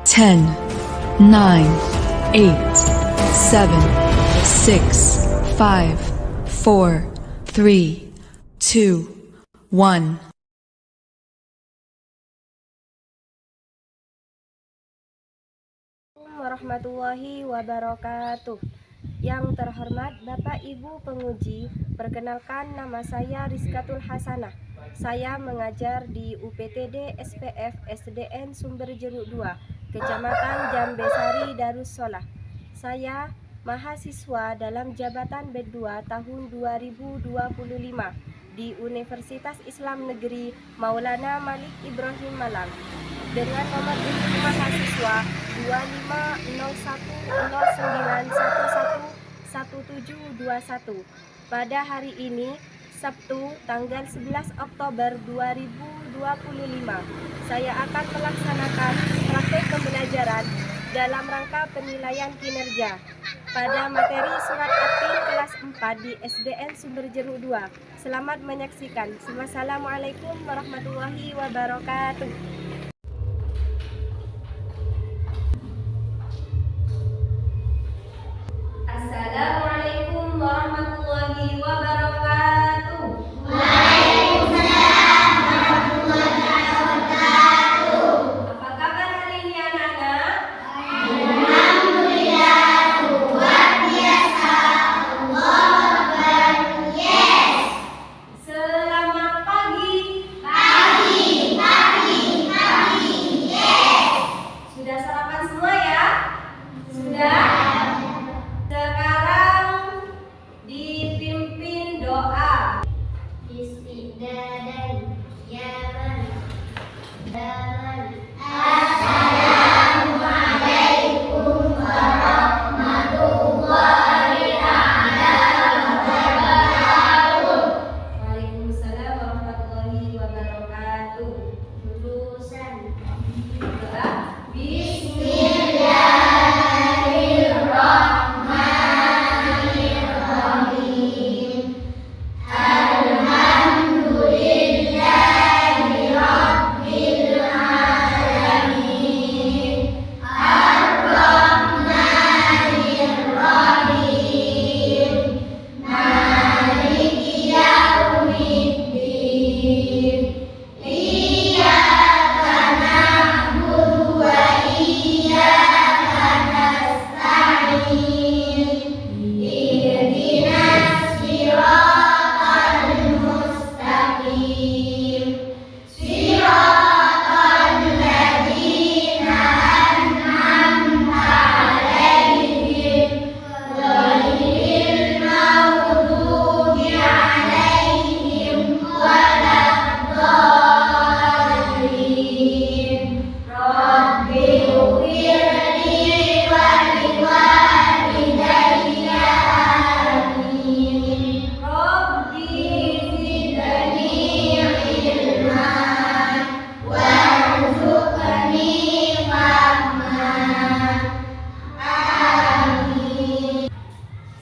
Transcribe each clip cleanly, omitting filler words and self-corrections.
10, 9, 8, 7, 6, 5, 4, 3, 2, 1. Warahmatullahi wabarakatuh. Yang terhormat Bapak Ibu penguji, perkenalkan nama saya Rizkatul Hasanah. Saya mengajar di UPTD SPF SDN Sumberjeruk 2, Kecamatan Jambesari Darussolah. Saya mahasiswa dalam jabatan B2 tahun 2025 di Universitas Islam Negeri Maulana Malik Ibrahim Malang dengan nomor induk mahasiswa 250191111721. Pada hari ini, Sabtu, tanggal 11 Oktober 2025, saya akan melaksanakan praktek pembelajaran dalam rangka penilaian kinerja pada materi surat aktif kelas 4 di SDN Sumberjeruk 2. Selamat menyaksikan. Wassalamualaikum warahmatullahi wabarakatuh. Assalamualaikum warahmatullahi wabarakatuh. Waalaikumsalam warahmatullahi wabarakatuh. Apa kabar hari ini anak-anak? Alhamdulillah, luar biasa. Allahu Akbar. Yes. Selamat pagi. Pagi. Yes. Sudah sarapan semua ya? Sudah? Sekarang dipimpin doa. Bismillahirrahmanirrahim. Ya man. Assalamualaikum warahmatullahi wabarakatuh. Waalaikumsalam warahmatullahi wabarakatuh. Lulusan. Doa. Bismillahirrahmanirrahim. Alhamdulillahi rabbil alamin. Ar-Rahmanir Rahim. Maliki yaumiddin. Iyyaka na'budu wa iyyaka nasta'in. Ihdinas siratal mustaqim. Siratal ladzina an'amta 'alaihim ghairil maghdubi 'alaihim waladdallin. Rabbi ighfirli wa liwalidayya. Amin. Rabbi zidni ilman warzuqni fahman. Amin.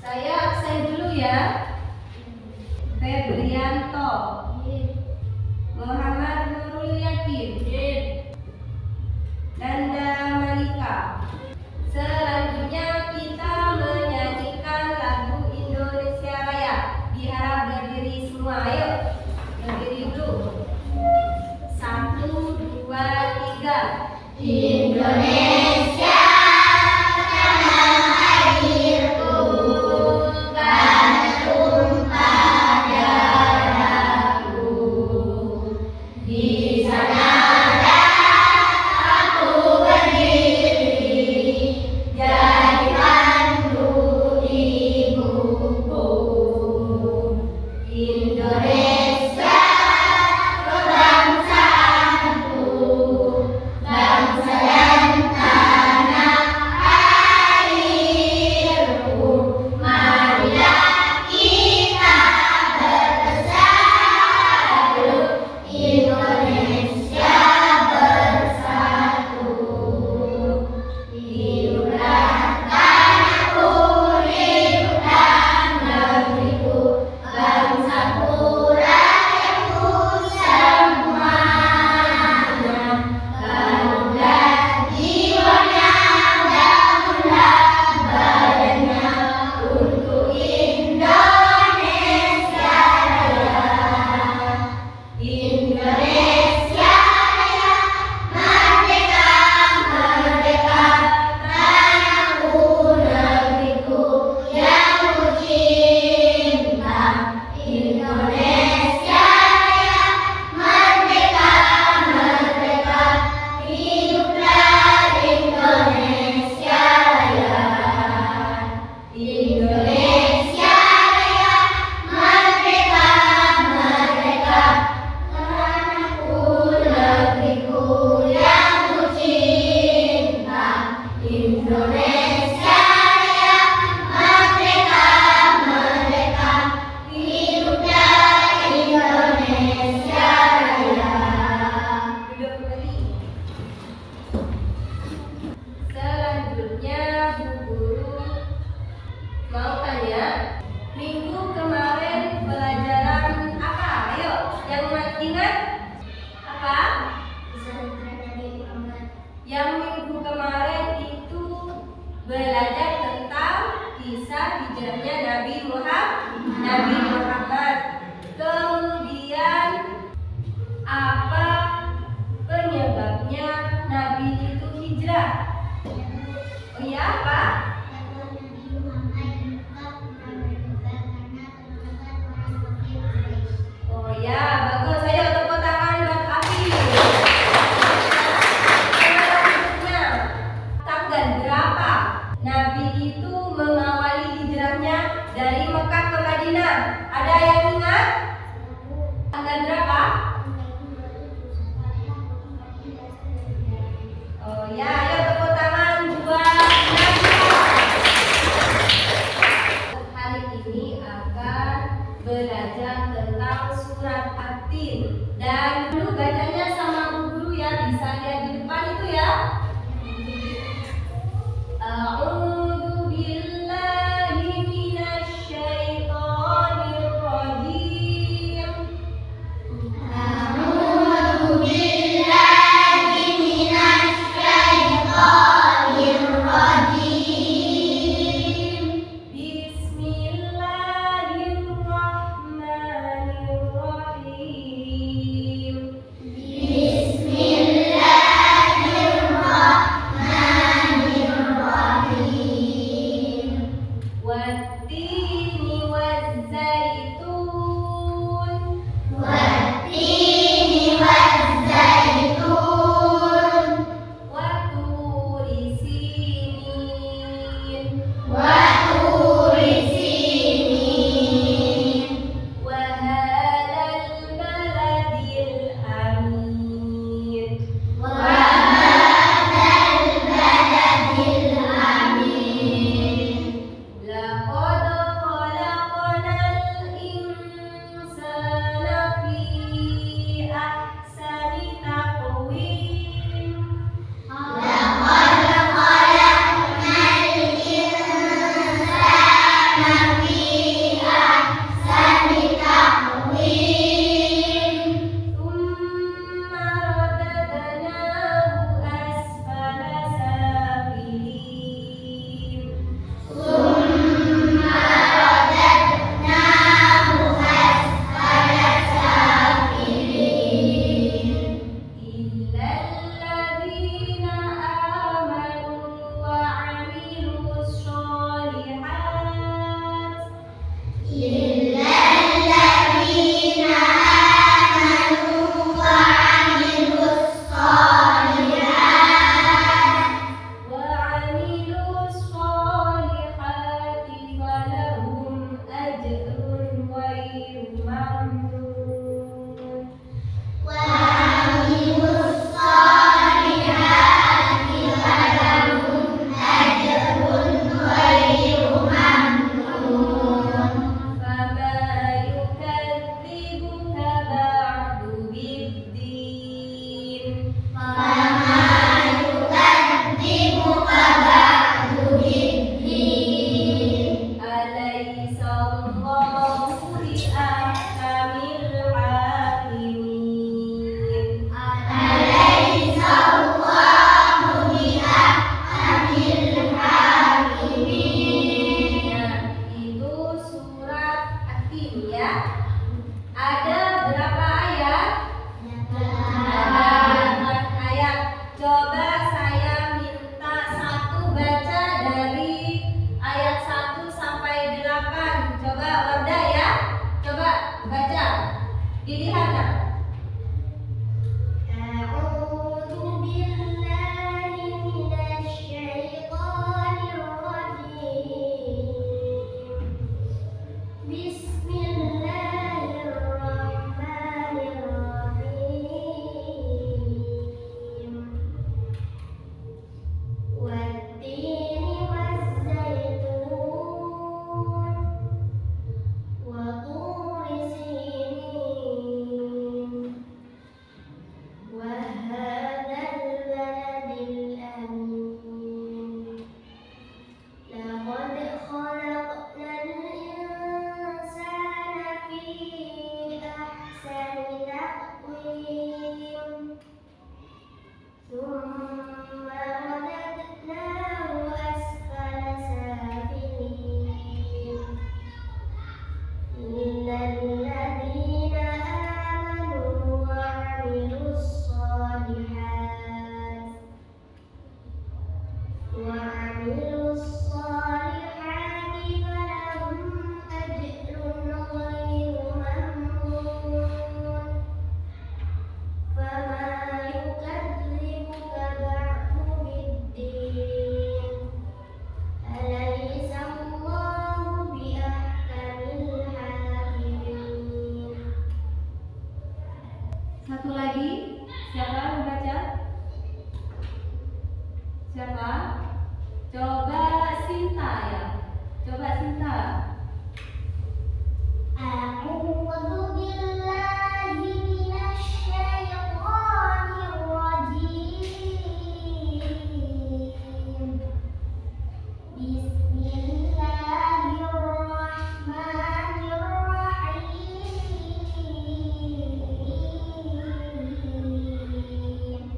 Saya absen dulu ya. Febrianto, Muhammad Nurul Yakin, Nanda Malika. Selanjutnya kita menyanyikan lagu Indonesia Raya. Diharap berdiri semua. Ayo berdiri dulu. 1, 2, 3. Indonesia tanah airku, tanah tumpah darahku. Di sanalah aku berdiri, jadi pandu ibuku. Indonesia kebangsaanku, bangsa dan Yang minggu kemarin itu belajar tentang kisah hijrahnya Nabi Muhammad. Kemudian apa penyebabnya Nabi itu hijrah? Oh iya, apa? Oh ya, bagus. Ayo tepuk tangan buat Abi. Selanjutnya, tanggal berapa Nabi itu mengawali hijrahnya dari Mekah ke Madinah? Ada yang ingat? Tanggal berapa? Oh ya, ayo tepuk tangan buat Nadia. Siapa? Coba Sinta ya. Coba Sinta. A'udzu billahi minasy syaithanir rajim. Bismillahirrahmanirrahim.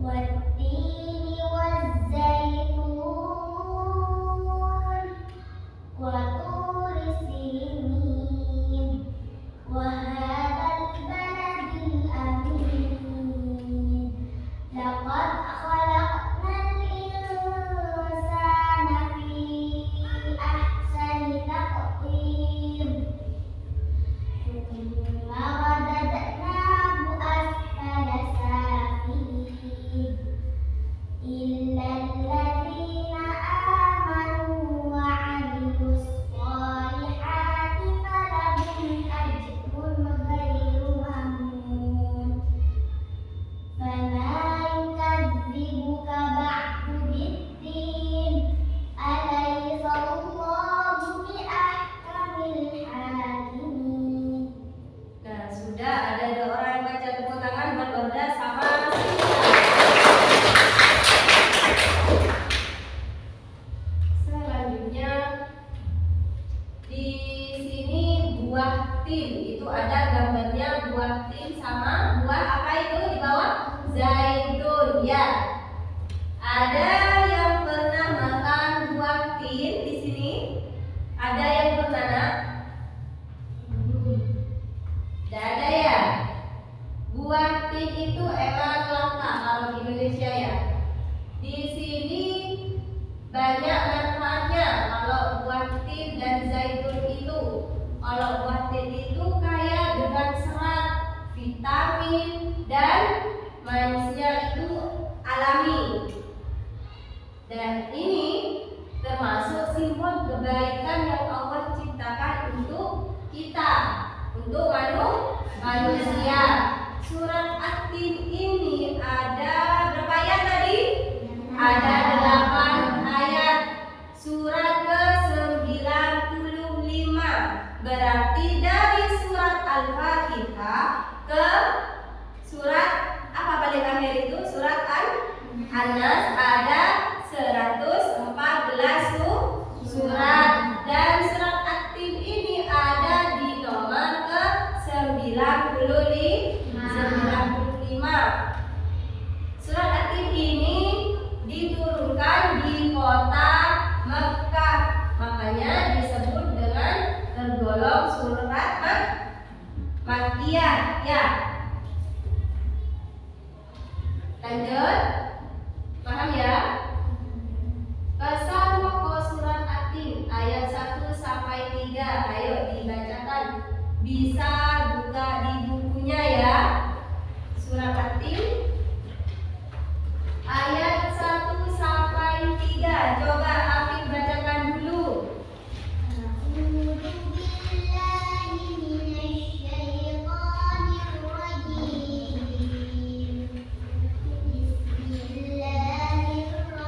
Wattini wazzaitun wa turi sinin wa hadzal baladil amin. Laqad khalaqnal insana fi ahsani taqwim. Thumma radadnahu asfala safilin. Illal ladzina amanu wa 'amilus sholihati falahum ajrun ghairu mamnun. Fama yukadzibuka ba'du biddin. Alaysa Allahu biahkamil hakimin. Nah, sudah ada 2 orang yang baca, tepuk tangan buat Gorda sama Sinta. Selanjutnya di sini buah tin, itu ada gambarnya buah tin sama buah apa itu di bawah? Zaitun ya. Ada yang pernah makan buah tin di sini? Ada yang pernah nak? Tidak ada ya. Buah tin itu emang langka kalau di Indonesia ya. Di sini banyak manfaatnya kalau buah tin dan zaitun itu. Kalau buah tin itu kaya dengan serat, vitamin, dan manisnya itu alami. Dan ini termasuk simbol kebaikan yang Allah ciptakan untuk kita, untuk manusia. Surat At-Tin ini ada berapa ayat tadi? Ada 8 ayat. Surat ke-95. Berarti dari surat Al-Fatihah ke surat apa paling akhir itu? Surat An-Nas ada 114 surat, dan surat At-Tin ini ada di nomor ke-95. Surat At-Tin ini diturunkan di kota Mekah, makanya disebut dengan tergolong surat Makkiyah ya. Lanjut, paham ya? Pesan pokok surat At-Tin ayat 1 sampai 3. Ayo dibacakan. Bisa buka di bukunya ya. Surat At-Tin ayat 1 sampai 3. Coba Afif bacakan dulu. A'udzu billahi minasy syaithanir rajim. Bismillahirrahmanirrahim.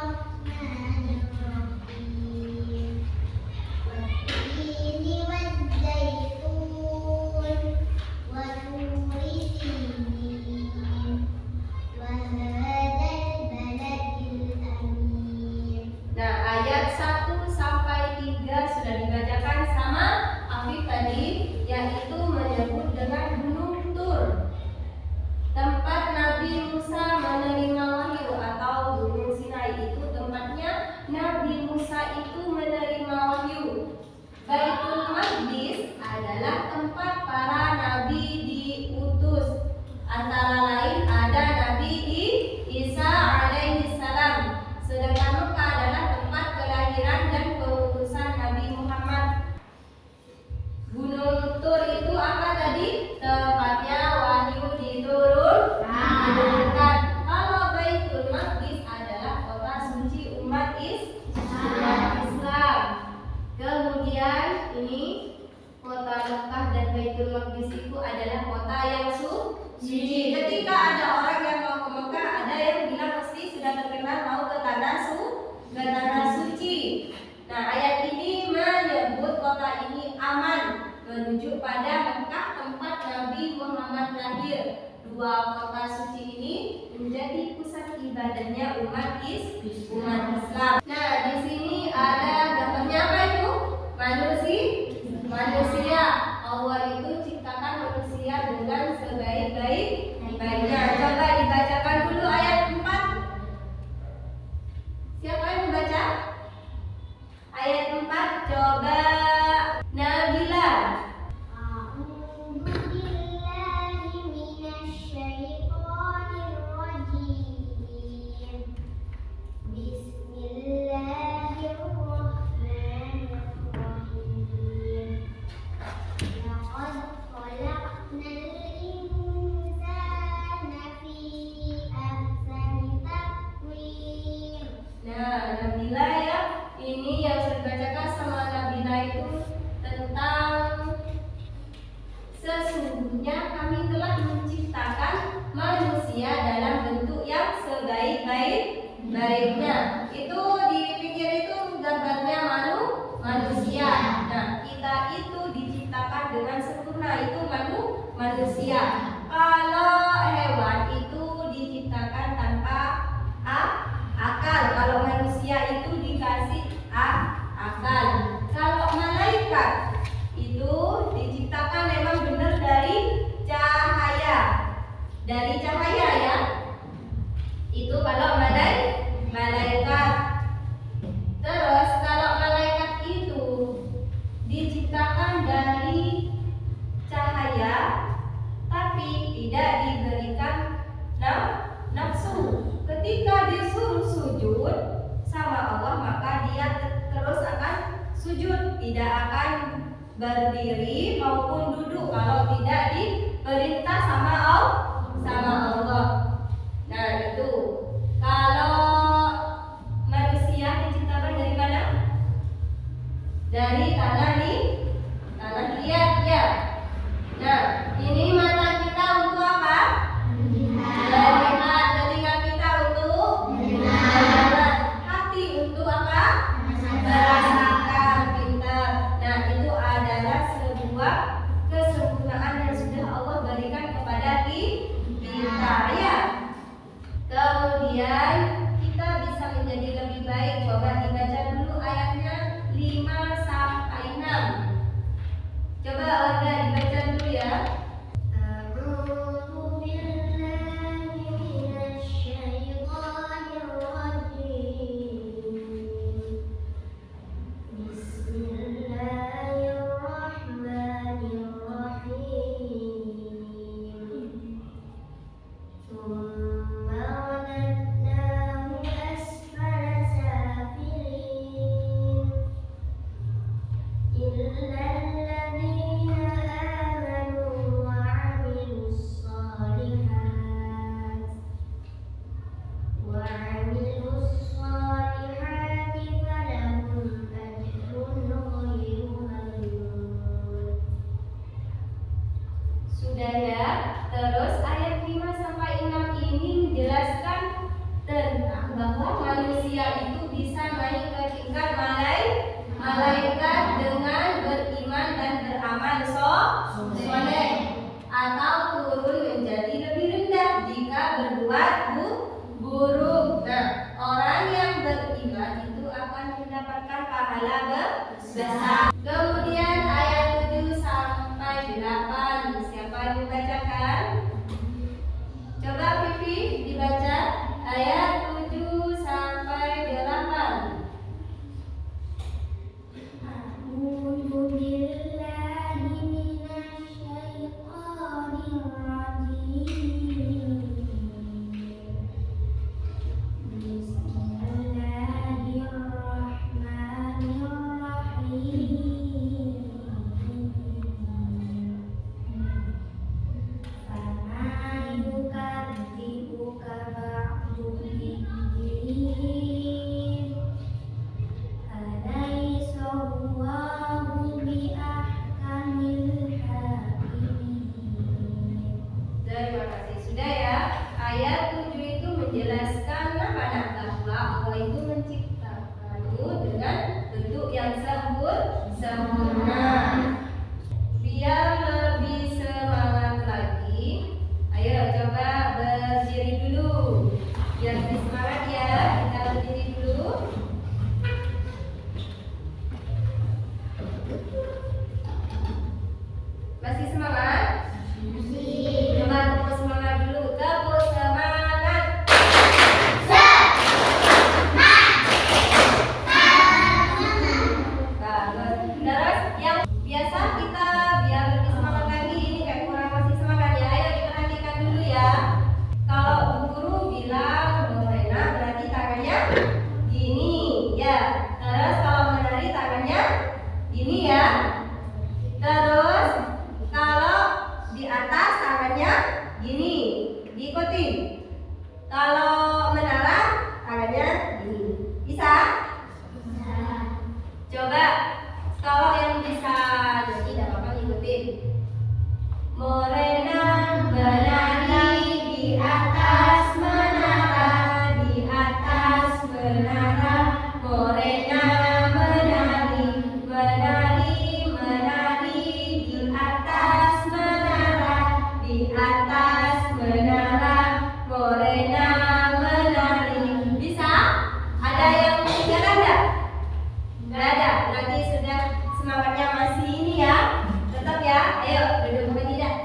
ibadahnya umat Islam. Nah, di sini ada gambarnya apa itu? Manusia. Allah itu ciptakan manusia dengan sebaik-baiknya. Coba dibacakan dulu ayat 4. Siapa yang membaca? Ayat 4, coba Nabila. Nah, Nabila ya, ini yang saya bacakan sama Nabila itu tentang sesungguhnya kami telah menciptakan manusia dalam bentuk yang sebaik-baiknya. Itu di pinggir itu gambarnya manusia. Nah, kita itu diciptakan dengan sempurna, itu manusia. Kalau hewan itu diciptakan tanpa akal. Kalau manusia itu dikasih akal. Kalau malaikat itu diciptakan memang benar dari cahaya. Ya. Itu kalau malaikat. Terus kalau malaikat itu diciptakan dari cahaya tapi tidak diberikan nafsu. Ketika disuruh sujud sama Allah, maka dia terus akan sujud, tidak akan berdiri maupun duduk kalau tidak diperintah sama Allah. Nah, itu kalau manusia diciptakan dari mana? Dari tanah liat ya. Nah, ini mata kita untuk apa? Melihat. Telinga kita untuk mendengar. Hati untuk apa? Merasakan. Pintar. Nah, itu adalah sebuah kesempurnaan yang sudah Allah berikan kepada kita ya. Kemudian kita bisa menjadi lebih baik. Coba dibaca dulu ayatnya 5 sampai 6. Coba warga dibaca dulu ya. Sudah ya. Terus ayat 5 sampai 6 ini menjelaskan tentang bahwa manusia itu bisa naik ke tingkat malaikat dengan beriman dan beramal soleh, atau turun menjadi lebih rendah jika berbuat buruk. Nah, orang yang beriman itu akan mendapatkan pahala besar. Kemudian ayat 7 sampai 8. Siapa yang membacakan? Coba Vivi dibaca ayat 7 sampai 8. Terima kasih. Sudah ya. Ayat 7 itu menjelaskan bahwa Allah itu menciptakanmu dengan bentuk yang sempurna. Biar lebih semangat lagi, ayo coba berdiri dulu. Biar lebih semangat ya, kita berdiri dulu. Masih semangat? Coba tepuk semangat dulu. Tepuk semangat. Bagus. Terus yang biasa kita biar lebih semangat lagi, ini kayak kurang masih semangat ya. Ayo diperhatikan dulu ya. Kalau Bu Guru bilang Morena berarti tangannya gini ya. Terus kalau menari tangannya gini ya. Terus kalau di atas tangannya gini, diikuti. Kalau menara tangannya gini. Bisa? Coba kalau yang bisa, jadi tidak apa-apa ngikutin. Morena menari di atas menara, di atas menara. Morena menari, menari, menari di atas menara, di atas menara. Morena menari. Bisa? Ada yang ketinggalan enggak? Enggak ada, berarti sudah semangatnya masih ini ya. Tetap ya, ayo duduk bukan tidak.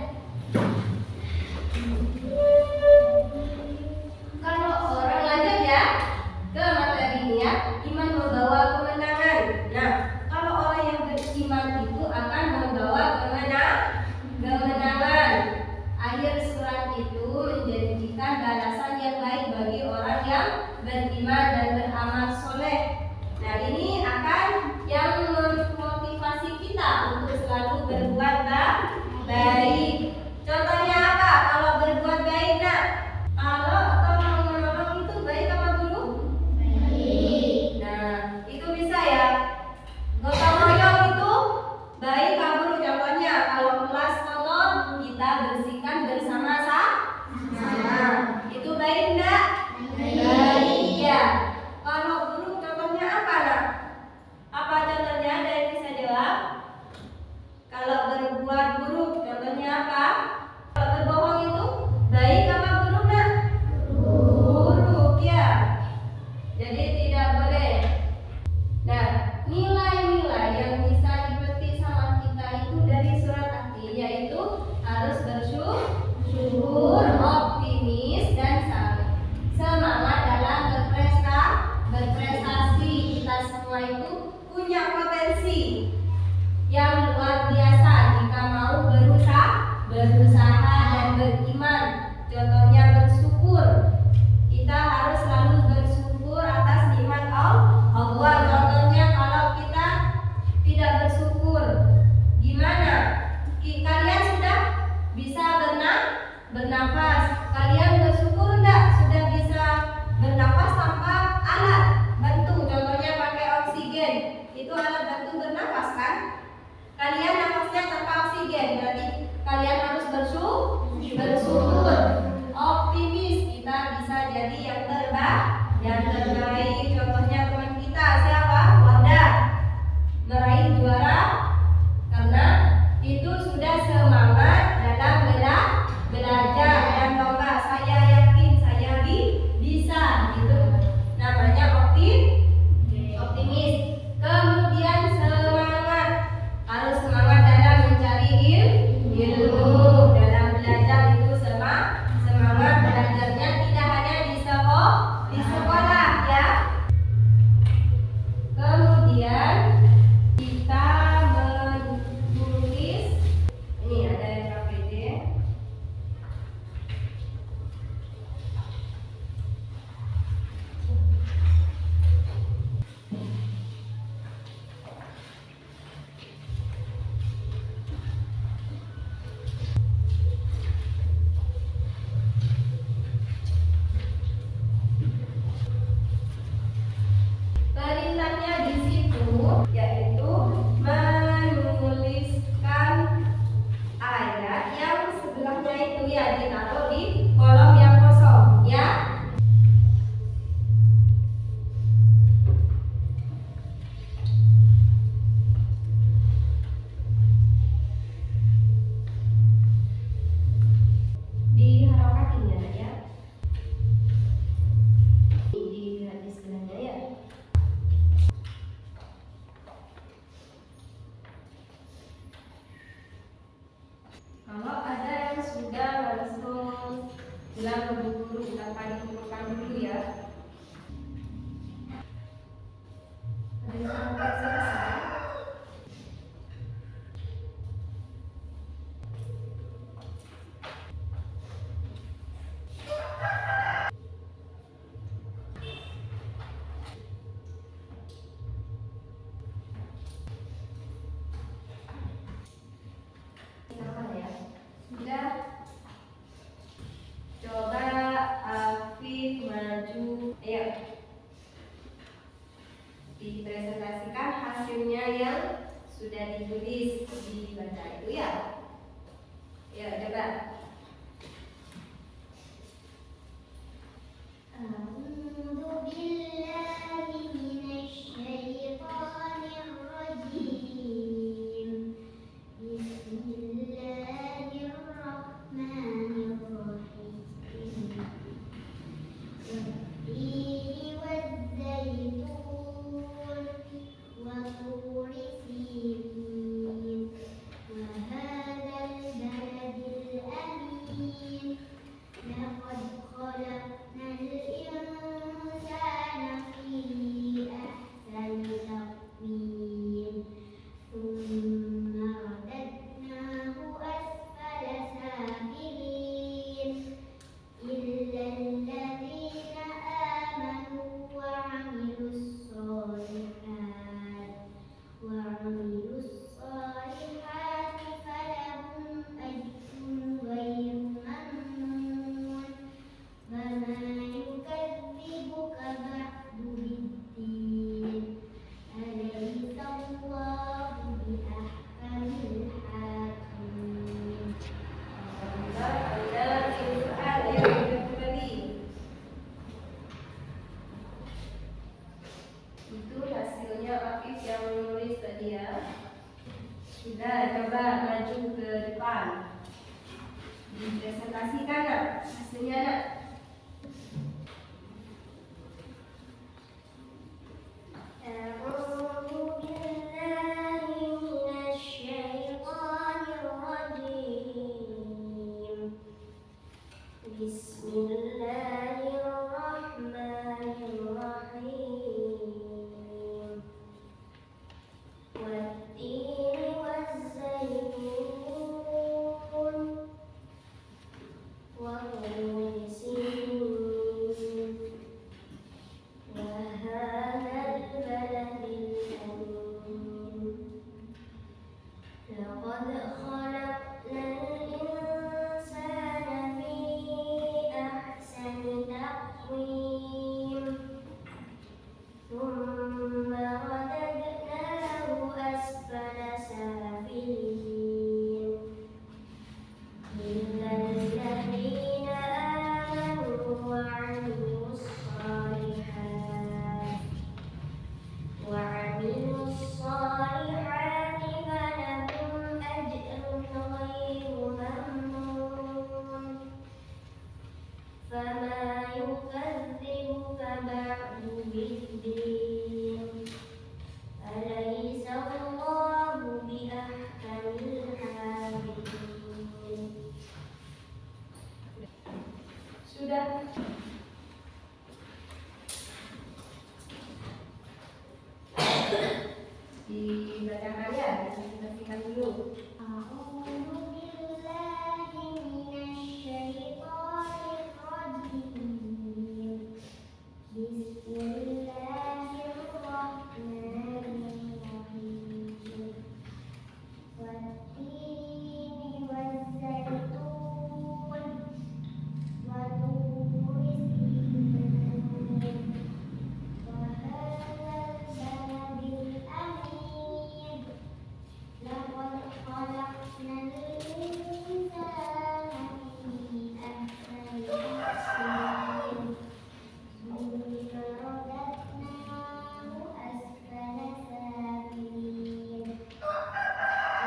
Kalau orang lanjut ya ke materi ini ya, iman membawa kemenangan. Nah, kalau orang yang beriman itu akan membawa kemenangan. Akhir surat itu menjanjikan balasan yang baik bagi orang yang beriman dan beramal soleh. Nah, ini akan yang memotivasi kita untuk selalu berbuat baik. Contohnya apa? Kalau berbuat baik, nak. Kalau tolong menolong itu baik apa buruk? Baik. Nah, itu bisa ya. Gotong royong itu baik apa buruk? Contohnya kalau kelas kotor kita bersihkan bersama-sama. Itu baik enggak? Baik ya. Kalau buruk contohnya apa, nak? Apa contohnya? Ada yang bisa jawab? Kalau berbuat buruk contohnya apa? Kalau berbohong itu baik apa buruk, nak? Buruk ya. Jadi tidak boleh. Nah, nilai-nilai yang bisa dipetik sama kita itu dari surat At-Tin, yaitu harus bersyukur, optimis, dan semangat dalam berprestasi. Kita semua itu punya potensi yang luar biasa jika mau berusaha dan beriman. Contohnya bersyukur. Kita harus selalu bersyukur atas nikmat Allah. Contohnya kalau kita tidak bersyukur, gimana? Kalian sudah bisa bernafas. Kalian bersyukur enggak? Sudah bisa bernafas tanpa alat bantu. Contohnya pakai oksigen. Itu alat bantu bernafas kan? Kalian nafasnya tanpa oksigen. Berarti kalian harus bersyukur. Optimis, kita bisa jadi yang terbaik. Contohnya teman kita siapa? Wanda meraih juara karena itu sudah semangat dalam belajar dan lomba. Saya yakin saya bisa, gitu. Namanya optimis. Kemudian semangat, harus semangat dalam mencari ilmu. Dalam belajar itu semangat belajarnya tidak hanya di sekolah ya. Kemudian kita menulis, ini ada yang KPD. maju. Ayo. Dipresentasikan hasilnya yang sudah ditulis, dibaca itu ya. Ya, coba. A'udzu billahi minasyaitonir rajim. Bismillahirrahmanirrahim. Wat-tini waz-zaitun wa turi sinin wa hadzal baladil amin. Laqad khalaqnal insana fi ahsani taqwim. Thumma radadnahu asfala safilin. Illa alladhina amanu wa 'amilus solihati falahum ajrun ghairu mamnun. Wa ma yukadzibuka ba'du biddin. Alaysa Allahu bi ahkamil hakimin. Anda soal yang kembali. Itu hasilnya Afif yang menulis tadi ya. Sudah, coba maju ke depan. Dipresentasikan nak hasilnya nak. A'udzu billahi minasyaitonir rajim. Bismillahirrahmanirrahim. Wat-tini waz-zaitun wa turi sinin wa hadzal baladil amin. Laqad khalaqnal insana fi ahsani taqwim. Thumma radadnahu asfala safilin. Illa alladhina amanu wa 'amilus solihati falahum ajrun ghairu mamnun. Fama yukadzibuka ba'du biddin. Alaysa Allahu bi ahkamil hakimin. Sudah. Dibacakan ya, dipresentasikan dulu. A'udzu billahi minasyaitonir rajim. Bismillahirrahmanirrahim. Wat-tini waz-zaitun wa turi sinin wa hadzal baladil amin. Laqad khalaqnal insana fi ahsani taqwim. Thumma radadnahu asfala safilin.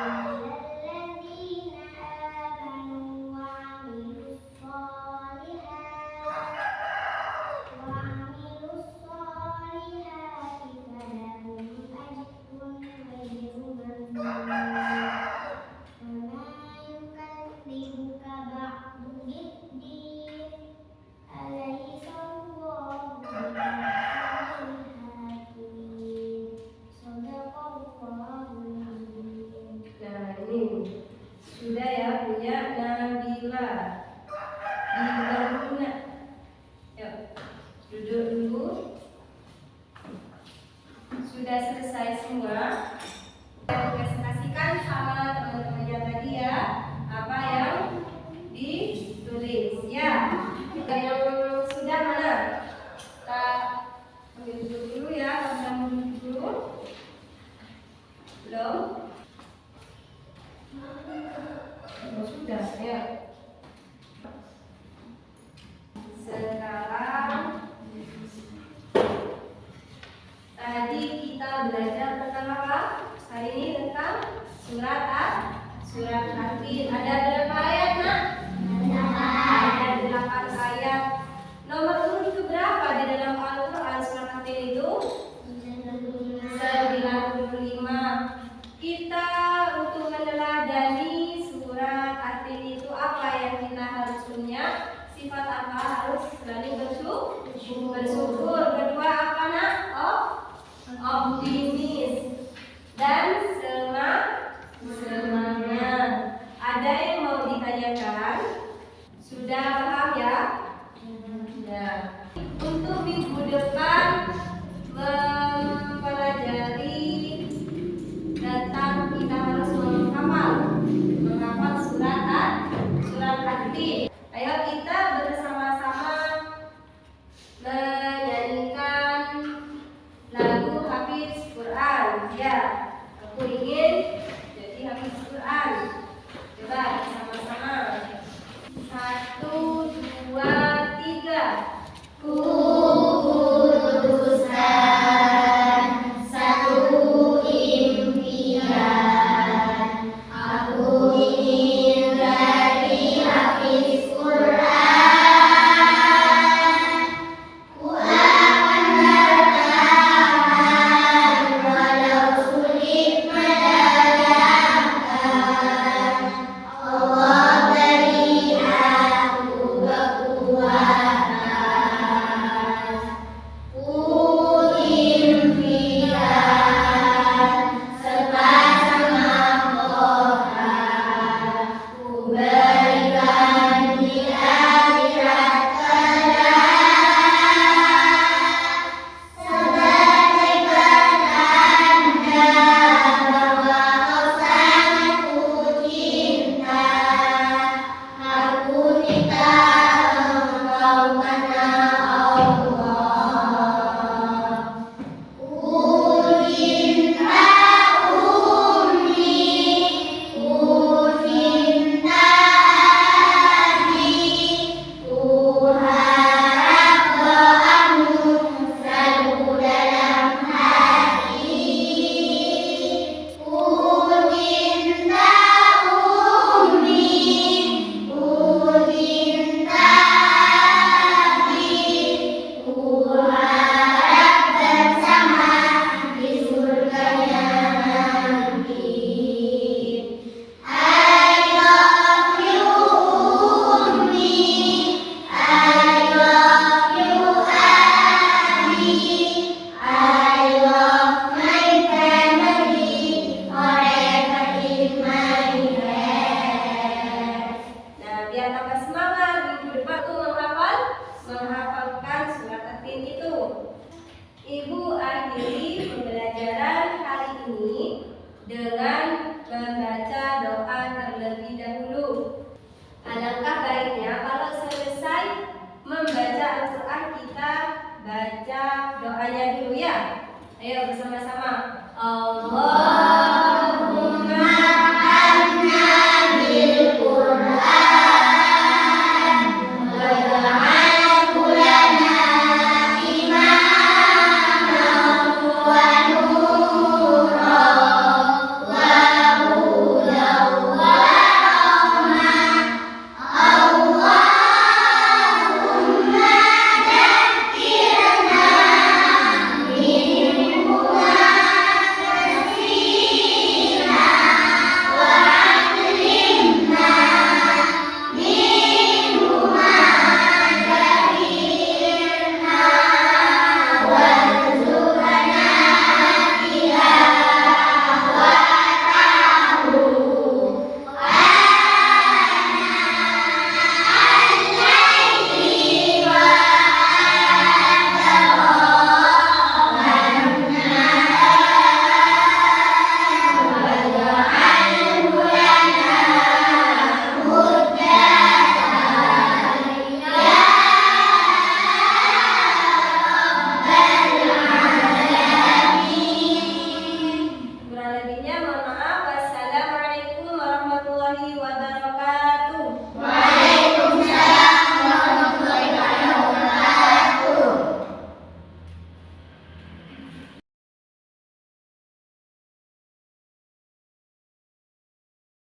Illa alladhina amanu wa 'amilus solihati falahum ajrun ghairu mamnun. Wa ma yukadzibuka ba'du biddin. Alaysa Allahu bi ahkamil hakimin. Shadaqallahul azim. Nah, ini sudah ya punya Nabila. Dulu nak. Yuk, duduk dulu. Sudah selesai semua. Presentasikan sama teman-temannya tadi ya apa yang ditulis ya. Yang sudah mana? belajar tentang apa? Hari ini tentang surat At-Tin. Ada berapa ayat, Nak? Ada 8 ayat. Nomor urut keberapa di dalam Al-Quran surat At-Tin itu? 95. Kita untuk meneladani surat At-Tin itu apa yang kita harus punya? Sifat apa? Harus selalu bersyukur. Kedua apa, Nak? Optimis dan semangat. Ada yang mau ditanyakan? Sudah paham ya? Sudah. Untuk minggu depan mempelajari tentang kita harus menghafal surat At-Tin. Ayo kita bersama-sama menyanyikan lagu Hafiz Quran. Ya, aku ingin jadi Hafiz Quran. Coba sama-sama. 1, 2, 3. Kuputuskan satu impian, aku ingin jadi Hafiz Quran. Ku akan bertahan walau sulit menegakkan. Allah beri aku kekuatan. Ku impikan sepasang mahkota, ku berikan di akhirat kelak sebagai pertanda bahwa kau sangat ku cinta. Aku cinta engkau karena Allah. Ku cinta Umi, ku cinta Abi, ku harap doamu selalu dalam hati. Ku cinta Umi, ku cinta Abi, ku harap bersama di surganya nanti. I love you Umi, I love you Abi, I love my family forever in my heart. Nah, biar tambah semangat minggu depan tuh menghafalkan surat At-Tin itu. Ibu akhiri pembelajaran hari ini dengan membaca doa terlebih dahulu. Alangkah baiknya kalau selesai membaca Al-Quran kita baca doanya dulu ya. Ayo bersama-sama. Allahumma